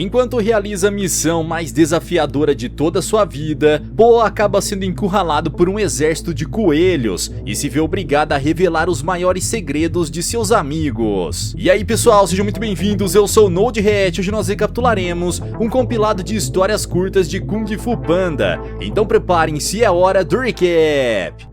Enquanto realiza a missão mais desafiadora de toda a sua vida, Po acaba sendo encurralado por um exército de coelhos e se vê obrigado a revelar os maiores segredos de seus amigos. E aí pessoal, sejam muito bem-vindos, eu sou o NodeHat. Hoje nós recapitularemos um compilado de histórias curtas de Kung Fu Panda. Então preparem-se, é hora do recap!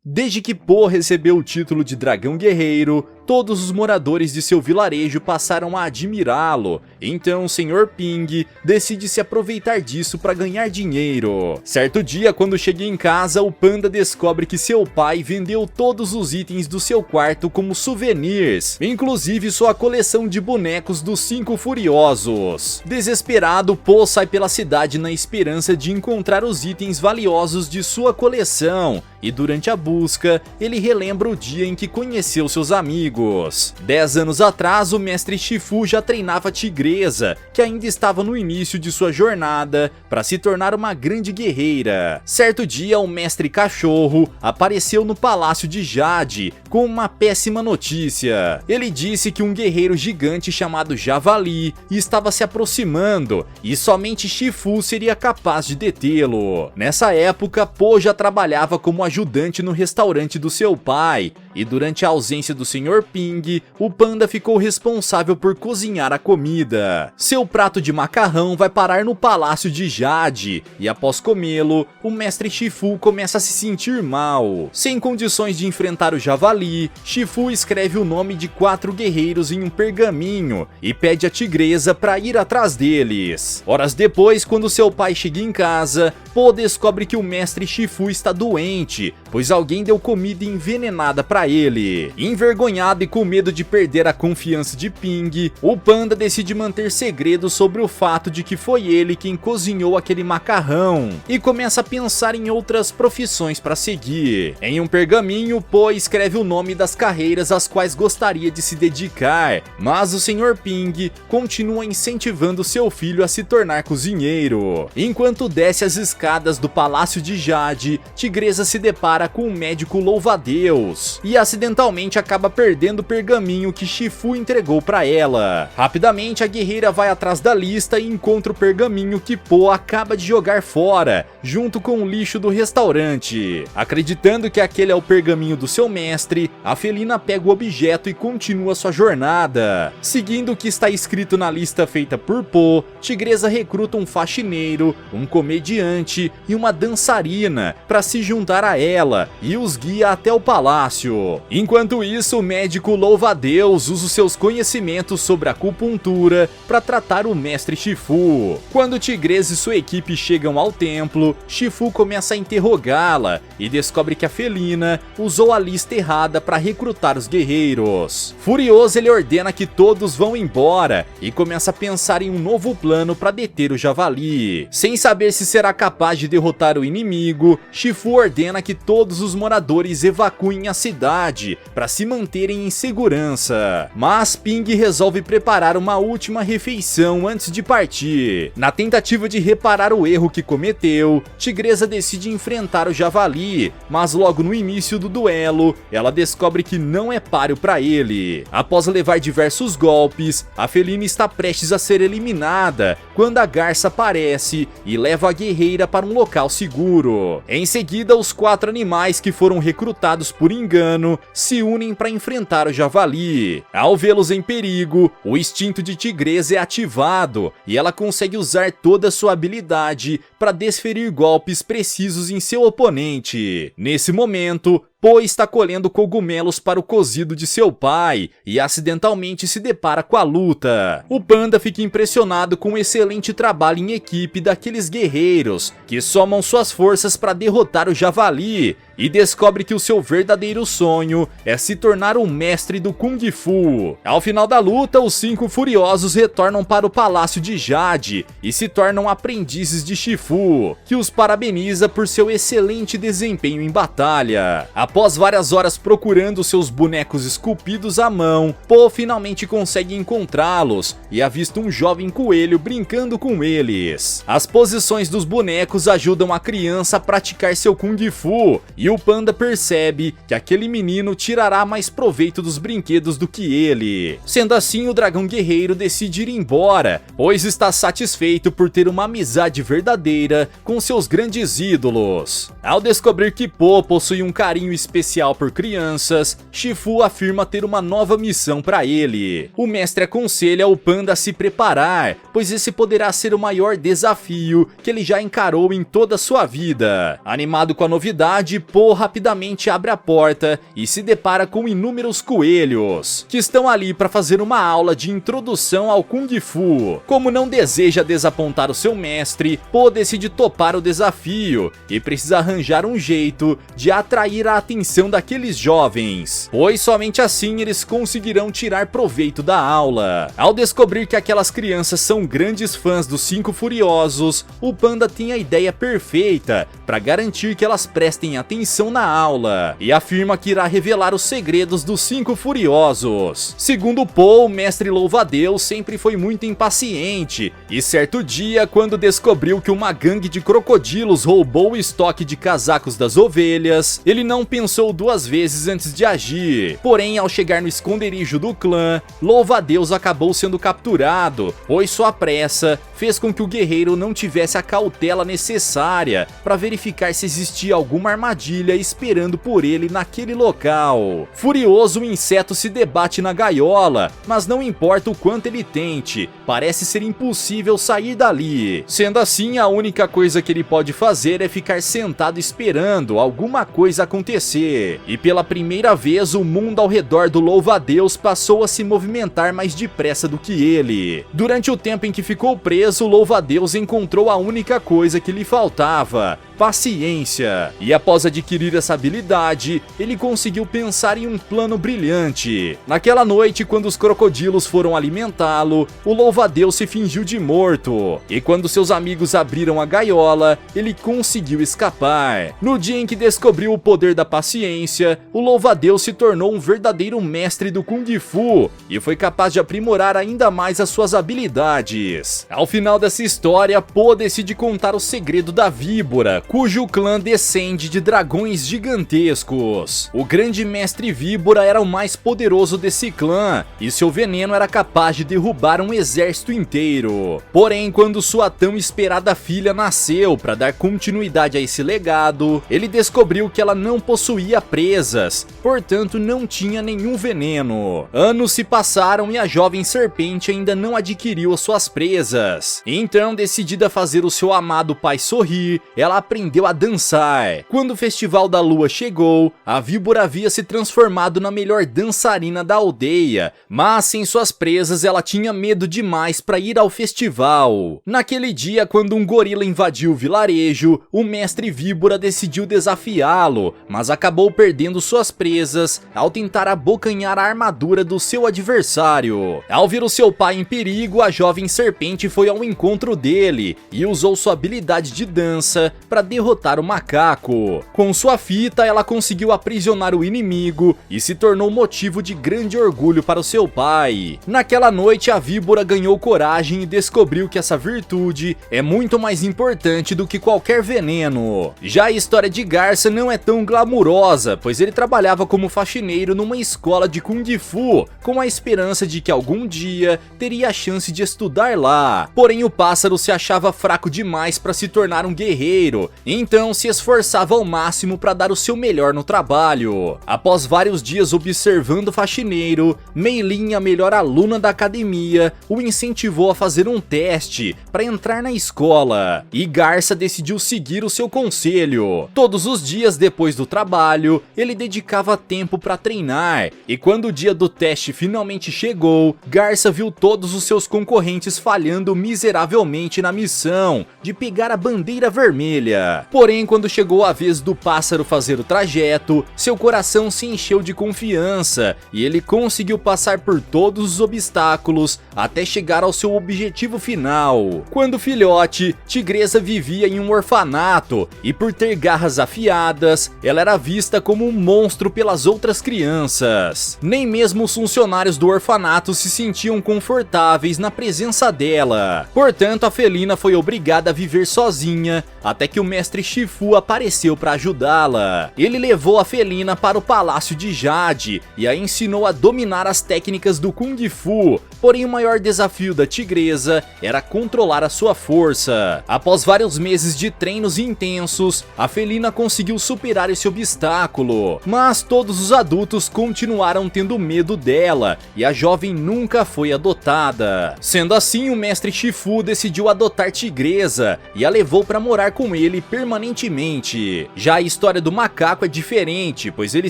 Desde que Po recebeu o título de Dragão Guerreiro, todos os moradores de seu vilarejo passaram a admirá-lo. Então o Sr. Ping decide se aproveitar disso para ganhar dinheiro. Certo dia, quando chega em casa, o panda descobre que seu pai vendeu todos os itens do seu quarto como souvenirs, inclusive sua coleção de bonecos dos 5 Furiosos. Desesperado, Po sai pela cidade na esperança de encontrar os itens valiosos de sua coleção, e durante a busca, ele relembra o dia em que conheceu seus amigos. 10 anos atrás, o mestre Shifu já treinava Tigresa, que ainda estava no início de sua jornada para se tornar uma grande guerreira. Certo dia, o mestre Cachorro apareceu no palácio de Jade com uma péssima notícia. Ele disse que um guerreiro gigante chamado Javali estava se aproximando e somente Shifu seria capaz de detê-lo. Nessa época, Po já trabalhava como ajudante no restaurante do seu pai, e durante a ausência do Sr. Ping, o panda ficou responsável por cozinhar a comida. Seu prato de macarrão vai parar no palácio de Jade, e após comê-lo, o mestre Shifu começa a se sentir mal. Sem condições de enfrentar o Javali, Shifu escreve o nome de 4 guerreiros em um pergaminho e pede a Tigresa para ir atrás deles. Horas depois, quando seu pai chega em casa, Po descobre que o mestre Shifu está doente, pois alguém deu comida envenenada para ele. Envergonhado e com medo de perder a confiança de Ping, o panda decide manter segredo sobre o fato de que foi ele quem cozinhou aquele macarrão e começa a pensar em outras profissões para seguir. Em um pergaminho, Po escreve o nome das carreiras às quais gostaria de se dedicar, mas o Sr. Ping continua incentivando seu filho a se tornar cozinheiro. Enquanto desce as escadas do palácio de Jade, Tigresa se depara com um médico louva-a-Deus e acidentalmente acaba perdendo o pergaminho que Shifu entregou para ela. Rapidamente, a guerreira vai atrás da lista e encontra o pergaminho que Po acaba de jogar fora, junto com o lixo do restaurante. Acreditando que aquele é o pergaminho do seu mestre, a felina pega o objeto e continua sua jornada. Seguindo o que está escrito na lista feita por Po, Tigresa recruta um faxineiro, um comediante e uma dançarina para se juntar a ela e os guia até o palácio. Enquanto isso, o médico louva-a-Deus usa os seus conhecimentos sobre acupuntura para tratar o mestre Shifu. Quando Tigresa e sua equipe chegam ao templo, Shifu começa a interrogá-la e descobre que a felina usou a lista errada para recrutar os guerreiros. Furioso, ele ordena que todos vão embora e começa a pensar em um novo plano para deter o Javali. Sem saber se será capaz de derrotar o inimigo, Shifu ordena que todos os moradores evacuem a cidade para se manterem em segurança. Mas Ping resolve preparar uma última refeição antes de partir. Na tentativa de reparar o erro que cometeu, Tigresa decide enfrentar o Javali, mas logo no início do duelo, ela descobre que não é páreo para ele. Após levar diversos golpes, a felina está prestes a ser eliminada quando a garça aparece e leva a guerreira para um local seguro. Em seguida, os 4 animais que foram recrutados por engano se unem para enfrentar o Javali. Ao vê-los em perigo, o instinto de Tigresa é ativado e ela consegue usar toda a sua habilidade para desferir golpes precisos em seu oponente. Nesse momento, Po está colhendo cogumelos para o cozido de seu pai e acidentalmente se depara com a luta. O panda fica impressionado com o excelente trabalho em equipe daqueles guerreiros que somam suas forças para derrotar o Javali e descobre que o seu verdadeiro sonho é se tornar um mestre do Kung Fu. Ao final da luta, os 5 Furiosos retornam para o palácio de Jade e se tornam aprendizes de Shifu, que os parabeniza por seu excelente desempenho em batalha. Após várias horas procurando seus bonecos esculpidos à mão, Po finalmente consegue encontrá-los e avista um jovem coelho brincando com eles. As posições dos bonecos ajudam a criança a praticar seu Kung Fu, e o panda percebe que aquele menino tirará mais proveito dos brinquedos do que ele. Sendo assim, o dragão guerreiro decide ir embora, pois está satisfeito por ter uma amizade verdadeira com seus grandes ídolos. Ao descobrir que Po possui um carinho especial por crianças, Shifu afirma ter uma nova missão para ele. O mestre aconselha o panda a se preparar, pois esse poderá ser o maior desafio que ele já encarou em toda a sua vida. Animado com a novidade, Po rapidamente abre a porta e se depara com inúmeros coelhos, que estão ali para fazer uma aula de introdução ao Kung Fu. Como não deseja desapontar o seu mestre, Po decide topar o desafio e precisa arranjar um jeito de atrair a atenção daqueles jovens, pois somente assim eles conseguirão tirar proveito da aula. Ao descobrir que aquelas crianças são grandes fãs dos Cinco Furiosos, o panda tem a ideia perfeita para garantir que elas prestem atenção na aula e afirma que irá revelar os segredos dos Cinco Furiosos. Segundo Po, o mestre louva-a-Deus sempre foi muito impaciente e certo dia, quando descobriu que uma gangue de crocodilos roubou o estoque de casacos das ovelhas, ele não pensou duas vezes antes de agir. Porém, ao chegar no esconderijo do clã, louva-a-Deus acabou sendo capturado, pois sua pressa fez com que o guerreiro não tivesse a cautela necessária para verificar se existia alguma armadilha esperando por ele naquele local. Furioso, o inseto se debate na gaiola, mas não importa o quanto ele tente, parece ser impossível sair dali. Sendo assim, a única coisa que ele pode fazer é ficar sentado esperando alguma coisa acontecer. E pela primeira vez, o mundo ao redor do louva-a-Deus passou a se movimentar mais depressa do que ele. Durante o tempo em que ficou preso, o louva-a-Deus encontrou a única coisa que lhe faltava: paciência. E após adquirir essa habilidade, ele conseguiu pensar em um plano brilhante. Naquela noite, quando os crocodilos foram alimentá-lo, o louva-a-Deus se fingiu de morto. E quando seus amigos abriram a gaiola, ele conseguiu escapar. No dia em que descobriu o poder da paciência, o louva-a-Deus se tornou um verdadeiro mestre do Kung Fu e foi capaz de aprimorar ainda mais as suas habilidades. Ao final dessa história, Po decide contar o segredo da víbora, cujo clã descende de dragões gigantescos. O grande mestre víbora era o mais poderoso desse clã e seu veneno era capaz de derrubar um exército inteiro. Porém, quando sua tão esperada filha nasceu para dar continuidade a esse legado, ele descobriu que ela não possuía presas, portanto não tinha nenhum veneno. Anos se passaram e a jovem serpente ainda não adquiriu as suas presas. Então, decidida a fazer o seu amado pai sorrir, ela aprendeu a dançar. Quando o Festival da Lua chegou, a víbora havia se transformado na melhor dançarina da aldeia, mas sem suas presas ela tinha medo demais para ir ao festival. Naquele dia, quando um gorila invadiu o vilarejo, o mestre víbora decidiu desafiá-lo, mas acabou perdendo suas presas ao tentar abocanhar a armadura do seu adversário. Ao ver o seu pai em perigo, a jovem serpente foi ao encontro dele e usou sua habilidade de dança para derrotar o macaco. Com sua fita, ela conseguiu aprisionar o inimigo e se tornou motivo de grande orgulho para o seu pai. Naquela noite, a víbora ganhou coragem e descobriu que essa virtude é muito mais importante do que qualquer veneno. Já a história de Garça não é tão glamurosa, pois ele trabalhava como faxineiro numa escola de Kung Fu, com a esperança de que algum dia teria a chance de estudar lá. Porém, o pássaro se achava fraco demais para se tornar um guerreiro, então se esforçava ao máximo para dar o seu melhor no trabalho. Após vários dias observando o faxineiro, Mei Lin, a melhor aluna da academia, o incentivou a fazer um teste para entrar na escola, e Garça decidiu seguir o seu conselho. Todos os dias depois do trabalho, ele dedicava tempo para treinar, e quando o dia do teste finalmente chegou, Garça viu todos os seus concorrentes falhando miseravelmente na missão de pegar a bandeira vermelha. aldeia. Porém, quando chegou a vez do pássaro fazer o trajeto, seu coração se encheu de confiança e ele conseguiu passar por todos os obstáculos até chegar ao seu objetivo final. Quando filhote, Tigresa vivia em um orfanato e por ter garras afiadas, ela era vista como um monstro pelas outras crianças. Nem mesmo os funcionários do orfanato se sentiam confortáveis na presença dela. Portanto, a felina foi obrigada a viver sozinha até que o mestre Shifu apareceu para ajudá-la. Ele levou a felina para o palácio de Jade e a ensinou a dominar as técnicas do Kung Fu, porém o maior desafio da tigresa era controlar a sua força. Após vários meses de treinos intensos, a felina conseguiu superar esse obstáculo, mas todos os adultos continuaram tendo medo dela e a jovem nunca foi adotada. Sendo assim, o mestre Shifu decidiu adotar Tigresa e a levou para morar com ele permanentemente. Já a história do macaco é diferente, pois ele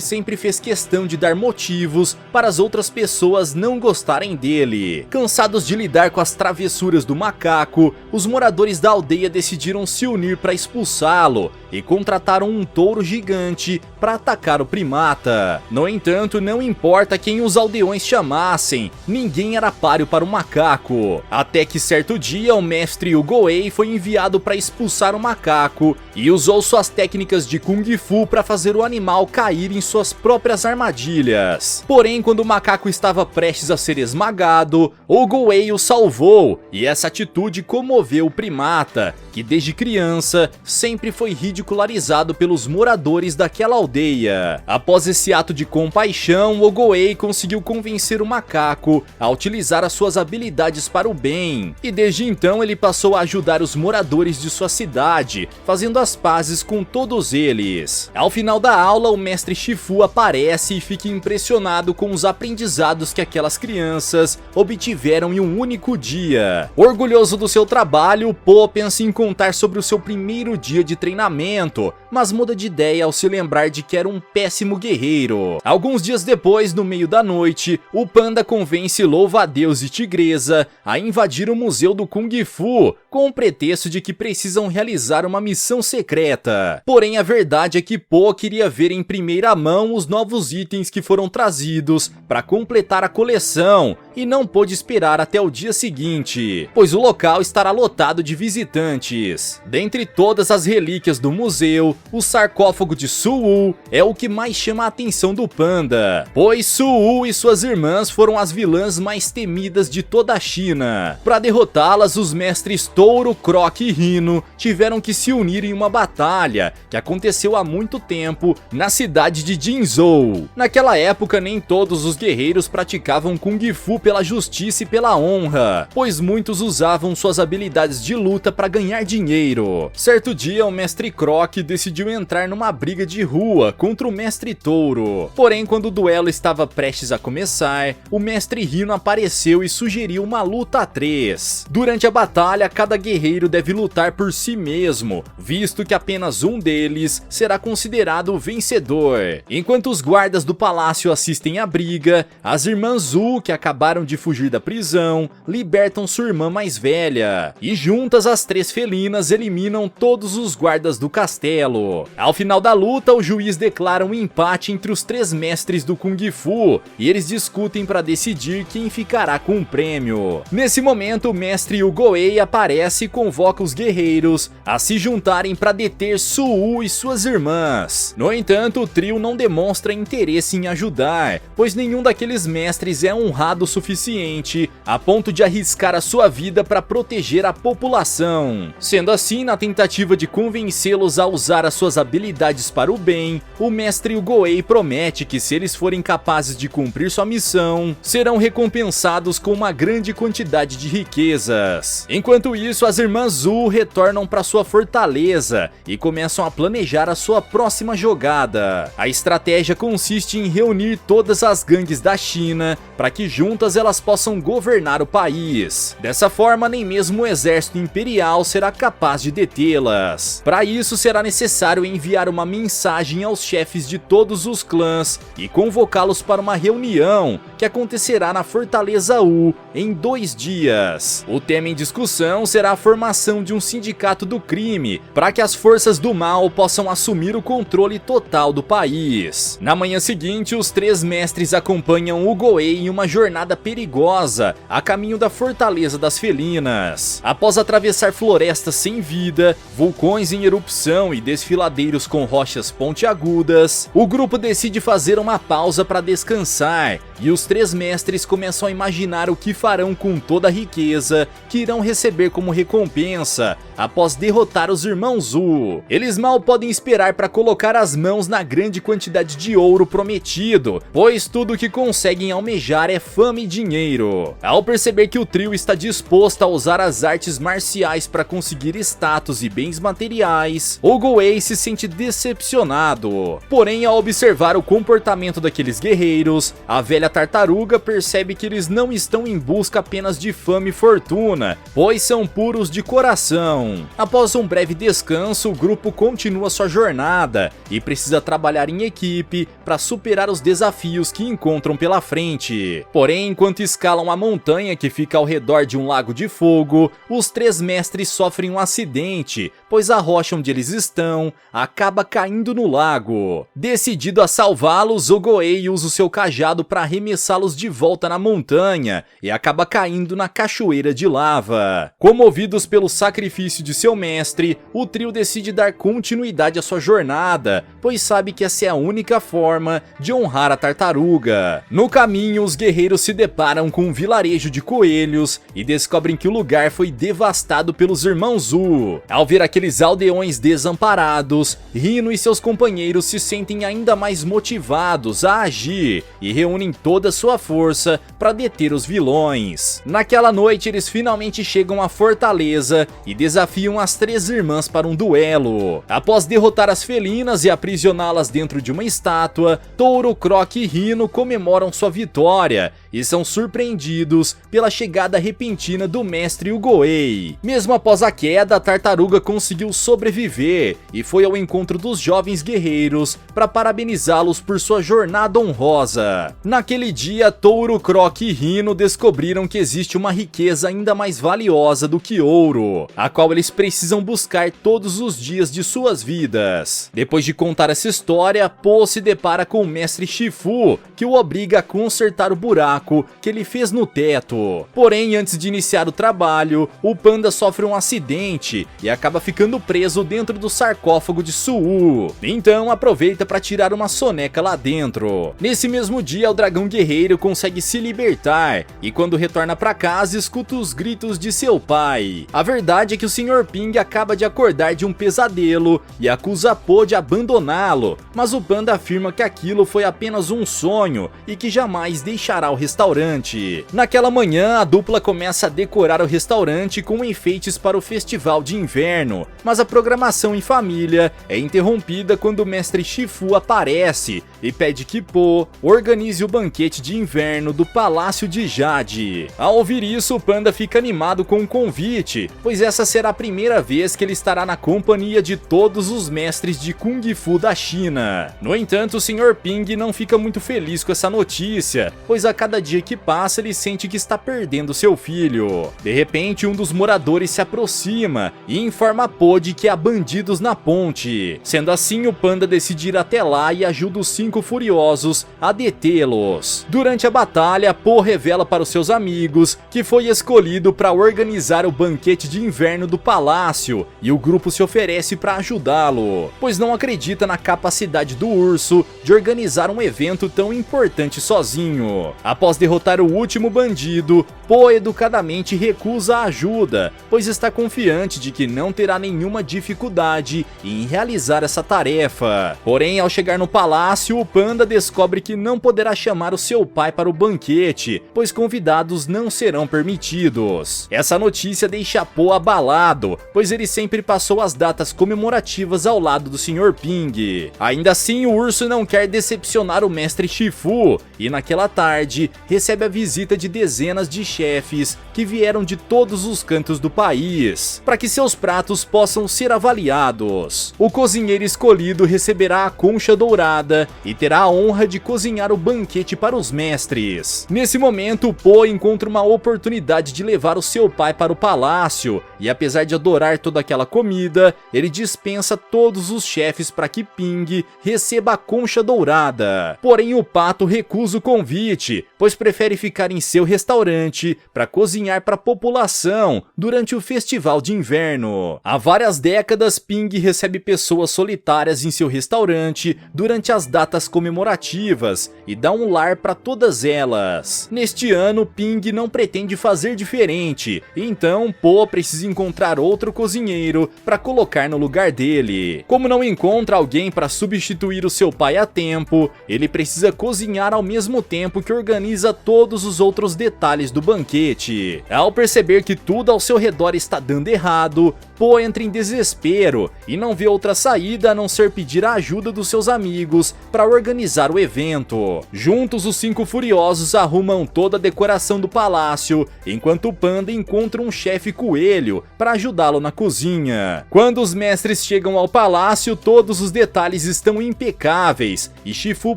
sempre fez questão de dar motivos para as outras pessoas não gostarem dele. Cansados de lidar com as travessuras do macaco, os moradores da aldeia decidiram se unir para expulsá-lo e contrataram um touro gigante para atacar o primata. No entanto, não importa quem os aldeões chamassem, ninguém era páreo para o macaco. Até que certo dia, o mestre Ugoei foi enviado para expulsar o macaco e usou suas técnicas de Kung Fu para fazer o animal cair em suas próprias armadilhas. Porém, quando o macaco estava prestes a ser esmagado, Ugoei o salvou e essa atitude comoveu o primata, que desde criança sempre foi ridicularizado pelos moradores daquela aldeia. Após esse ato de compaixão, Ugoei conseguiu convencer o macaco a utilizar as suas habilidades para o bem, e desde então ele passou a ajudar os moradores de sua cidade, fazendo as pazes com todos eles. Ao final da aula, o mestre Shifu aparece e fica impressionado com os aprendizados que aquelas crianças obtiveram em um único dia. Orgulhoso do seu trabalho, Po pensa em contar sobre o seu primeiro dia de treinamento, mas muda de ideia ao se lembrar de que era um péssimo guerreiro. Alguns dias depois, no meio da noite, o panda convence Louva-a-Deus e Tigresa a invadir o museu do Kung Fu, com o pretexto de que precisam realizar uma missão secreta. Porém, a verdade é que Po queria ver em primeira mão os novos itens que foram trazidos para completar a coleção e não pôde esperar até o dia seguinte, pois o local estará lotado de visitantes. Dentre todas as relíquias do museu, o sarcófago de Su-Wu é o que mais chama a atenção do panda, pois Su-Wu e suas irmãs foram as vilãs mais temidas de toda a China. Para derrotá-las, os mestres Touro, Croc e Rhino tiveram que se unir em uma batalha que aconteceu há muito tempo na cidade de Jinzhou. Naquela época, nem todos os guerreiros praticavam Kung Fu pela justiça e pela honra, pois muitos usavam suas habilidades de luta para ganhar dinheiro. Certo dia, o mestre Croc decidiu entrar numa briga de rua contra o mestre Touro. Porém, quando o duelo estava prestes a começar, o mestre Rhino apareceu e sugeriu uma luta a 3. Durante a batalha, cada guerreiro deve lutar por si mesmo, visto que apenas um deles será considerado o vencedor. Enquanto os guardas do palácio assistem à briga, as irmãs Zhu, que acabaram de fugir da prisão, libertam sua irmã mais velha, e juntas as 3 felinas eliminam todos os guardas do castelo. Ao final da luta, o juiz declara um empate entre os 3 mestres do Kung Fu, e eles discutem para decidir quem ficará com o prêmio. Nesse momento, o mestre Ugoei aparece e convoca os guerreiros a se juntarem para deter Su-Wu e suas irmãs. No entanto, o trio não demonstra interesse em ajudar, pois nenhum daqueles mestres é honrado o suficiente a ponto de arriscar a sua vida para proteger a população. Sendo assim, na tentativa de convencê-los a usar as suas habilidades para o bem, o mestre Ugoei promete que se eles forem capazes de cumprir sua missão, serão recompensados com uma grande quantidade de riquezas. Enquanto isso, as irmãs Zhu retornam para sua fortaleza e começam a planejar a sua próxima jogada. A estratégia consiste em reunir todas as gangues da China para que juntas elas possam governar o país. Dessa forma, nem mesmo o exército imperial será capaz de detê-las. Para isso, será necessário enviar uma mensagem aos chefes de todos os clãs e convocá-los para uma reunião que acontecerá na Fortaleza U em 2 dias. O tema em discussão será a formação de um sindicato do crime para que as forças do mal possam assumir o controle total do país. Na manhã seguinte, os 3 mestres acompanham o Goei em uma jornada perigosa a caminho da Fortaleza das Felinas. Após atravessar florestas sem vida, vulcões em erupção e desfiladeiros com rochas pontiagudas, o grupo decide fazer uma pausa para descansar e os 3 mestres começam a imaginar o que farão com toda a riqueza que irão receber como recompensa após derrotar os irmãos Wu. Eles mal podem esperar para colocar as mãos na grande quantidade de ouro prometido, pois tudo que conseguem almejar é fama e dinheiro. Ao perceber que o trio está disposto a usar as artes marciais para conseguir status e bens materiais, o Goei se sente decepcionado. Porém, ao observar o comportamento daqueles guerreiros, a velha tartaruga percebe que eles não estão em busca apenas de fama e fortuna, pois são puros de coração. Após um breve descanso, o grupo continua sua jornada e precisa trabalhar em equipe para superar os desafios que encontram pela frente. Porém, enquanto escalam a montanha que fica ao redor de um lago de fogo, os 3 mestres sofrem um acidente, pois a rocha onde eles estão acaba caindo no lago. Decidido a salvá-los, o Goei usa o seu cajado para arremessá-los de volta na montanha e acaba caindo na cachoeira de lava. Comovidos pelo sacrifício de seu mestre, o trio decide dar continuidade à sua jornada, pois sabe que essa é a única forma de honrar a tartaruga. No caminho, os guerreiros se deparam com um vilarejo de coelhos e descobrem que o lugar foi devastado pelos irmãos Wu. Ao ver aqueles aldeões desamparados, Rino e seus companheiros se sentem ainda mais motivados a agir e reúnem toda a sua força para deter os vilões. Naquela noite, eles finalmente chegam à fortaleza e desafiam as 3 irmãs para um duelo. Após derrotar as felinas e aprisioná-las dentro de uma estátua, Touro, Croc e Rino comemoram sua vitória e são surpreendidos pela chegada repentina do mestre Goei. Mesmo após a queda, a tartaruga conseguiu sobreviver e foi ao encontro dos jovens guerreiros para parabenizá-los por sua jornada honrosa. Naquele dia, Touro, Croc e Rino descobriram que existe uma riqueza ainda mais valiosa do que ouro, a qual eles precisam buscar todos os dias de suas vidas. Depois de contar essa história, Po se depara com o mestre Shifu, que o obriga a consertar o buraco que ele fez no teto. Porém, antes de iniciar o trabalho, o panda sofre um acidente e acaba ficando preso dentro do sarcófago de Su'u. Então aproveita para tirar uma soneca lá dentro. Nesse mesmo dia, o dragão guerreiro consegue se libertar e quando retorna para casa, escuta os gritos de seu pai. A verdade é que o Sr. Ping acaba de acordar de um pesadelo e acusa Po de abandoná-lo, mas o panda afirma que aquilo foi apenas um sonho e que jamais deixará o restaurante. Naquela manhã, a dupla começa a decorar o restaurante com enfeites para o festival de inverno, mas a programação em família é interrompida quando o mestre Shifu aparece e pede que Po organize o banquete de inverno do Palácio de Jade. Ao ouvir isso, o panda fica animado com o convite, pois essa será a primeira vez que ele estará na companhia de todos os mestres de Kung Fu da China. No entanto, o Sr. Ping não fica muito feliz com essa notícia, pois a cada dia que passa ele sente que está perdendo seu filho. De repente, um dos moradores se aproxima e informa Po de que há bandidos na ponte. Sendo assim, o panda decide ir até lá e ajuda os 5 furiosos a detê-los. Durante a batalha, Po revela para os seus amigos que foi escolhido para organizar o banquete de inverno do palácio e o grupo se oferece para ajudá-lo, pois não acredita na capacidade do urso de organizar um evento tão importante sozinho. Após derrotar o último bandido, Po educadamente recusa a ajuda, pois está confiante de que não terá nenhuma dificuldade em realizar essa tarefa. Porém, ao chegar no palácio, o panda descobre que não poderá chamar o seu pai para o banquete, pois convidados não serão permitidos. Essa notícia deixa Po abalado, pois ele sempre passou as datas comemorativas ao lado do Sr. Ping. Ainda assim, o urso não quer decepcionar o mestre Shifu e naquela tarde recebe a visita de dezenas de chefes que vieram de todos os cantos do país, para que seus pratos possam ser avaliados. O cozinheiro escolhido receberá a concha dourada e terá a honra de cozinhar o banquete para os mestres. Nesse momento, Po encontra uma oportunidade de levar o seu pai para o palácio, e apesar de adorar toda aquela comida, ele dispensa todos os chefes para que Ping receba a concha dourada. Porém, o pato recusa o convite, pois prefere ficar em seu restaurante para cozinhar para a população durante o festival de inverno. Há várias décadas, Ping recebe pessoas solitárias em seu restaurante durante as datas comemorativas e dá um lar para todas elas. Neste ano, Ping não pretende fazer diferente, então Po precisa encontrar outro cozinheiro para colocar no lugar dele. Como não encontra alguém para substituir o seu pai a tempo, ele precisa cozinhar ao mesmo tempo que organiza todos os outros detalhes do banquete. Ao perceber que tudo ao seu redor está dando errado, Po entra em desespero e não vê outra saída a não ser pedir a ajuda dos seus amigos para organizar o evento. Juntos, os 5 furiosos arrumam toda a decoração do palácio, enquanto o panda encontra um chefe coelho para ajudá-lo na cozinha. Quando os mestres chegam ao palácio, todos os detalhes estão impecáveis e Shifu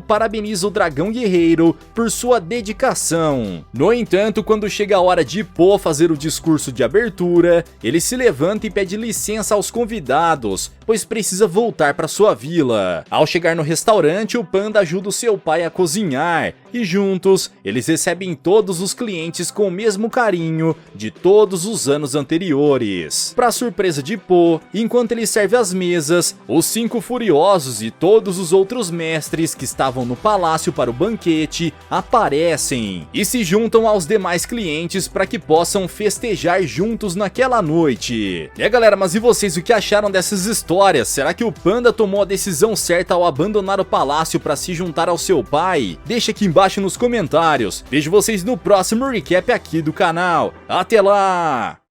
parabeniza o dragão guerreiro por sua dedicação. No entanto, quando chega a hora de Po fazer o discurso de abertura, ele se levanta e pede licença aos convidados, pois precisa voltar para sua vila. Ao chegar no restaurante, o panda ajuda o seu pai a cozinhar e juntos eles recebem todos os clientes com o mesmo carinho de todos os anos anteriores. Para surpresa de Po, enquanto ele serve as mesas, os 5 furiosos e todos os outros mestres que estavam no palácio para o banquete aparecem e se juntam aos demais clientes para que possam festejar juntos naquela noite. Galera, mas e vocês, o que acharam dessas histórias? Será que o panda tomou a decisão certa ao abandonar o palácio para se juntar ao seu pai? Deixa aqui embaixo nos comentários. Vejo vocês no próximo recap aqui do canal. Até lá!